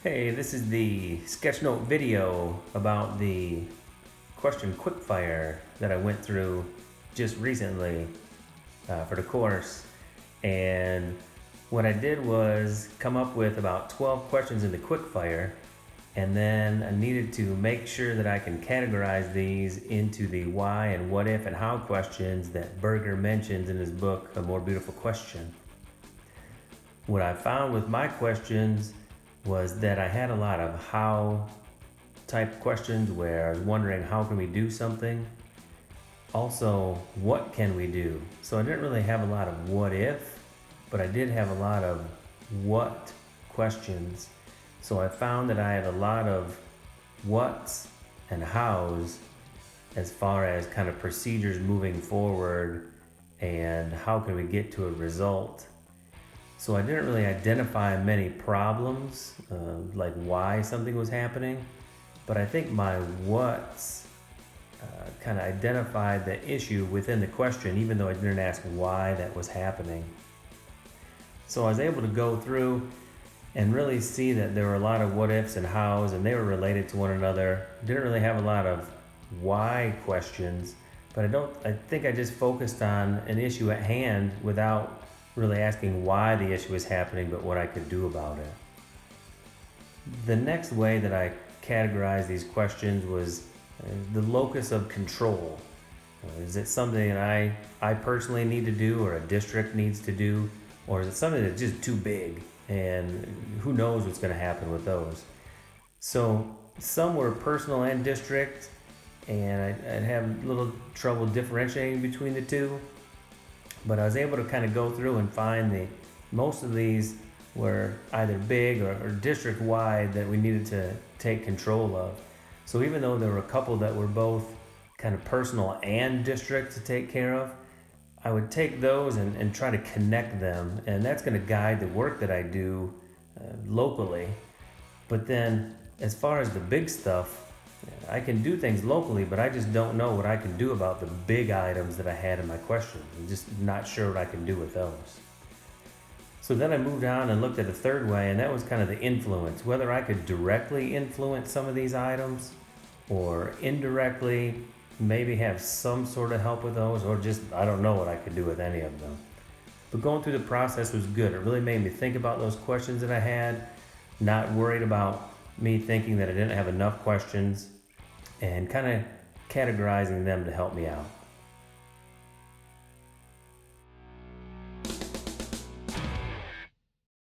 Hey, this is the Sketchnote video about the question quickfire that I went through just recently for the course. And what I did was come up with about 12 questions in the quickfire, and then I needed to make sure that I can categorize these into the why and what if and how questions that Berger mentions in his book, A More Beautiful Question. What I found with my questions was that I had a lot of how type questions where I was wondering how can we do something. Also, what can we do? So I didn't really have a lot of what if, but I did have a lot of what questions. So I found that I had a lot of what's and how's as far as kind of procedures moving forward and how can we get to a result. So I didn't really identify many problems, like why something was happening, but I think my what's kind of identified the issue within the question, even though I didn't ask why that was happening. So I was able to go through and really see that there were a lot of what ifs and hows, and they were related to one another. Didn't really have a lot of why questions, but I think I just focused on an issue at hand without really asking why the issue was happening, but what I could do about it. The next way that I categorized these questions was the locus of control. Is it something that I personally need to do, or a district needs to do, or is it something that's just too big and who knows what's going to happen with those? So some were personal and district, and I'd have a little trouble differentiating between the two. But I was able to kind of go through and find most of these were either big or district wide that we needed to take control of. So even though there were a couple that were both kind of personal and district to take care of, I would take those and try to connect them, and that's going to guide the work that I do locally. But then as far as the big stuff, I can do things locally, but I just don't know what I can do about the big items that I had in my question. I'm just not sure what I can do with those. So then I moved on and looked at a third way, and that was kind of the influence, whether I could directly influence some of these items or indirectly maybe have some sort of help with those, or just I don't know what I could do with any of them. But going through the process was good. It really made me think about those questions that I had, not worried about me thinking that I didn't have enough questions, and kind of categorizing them to help me out.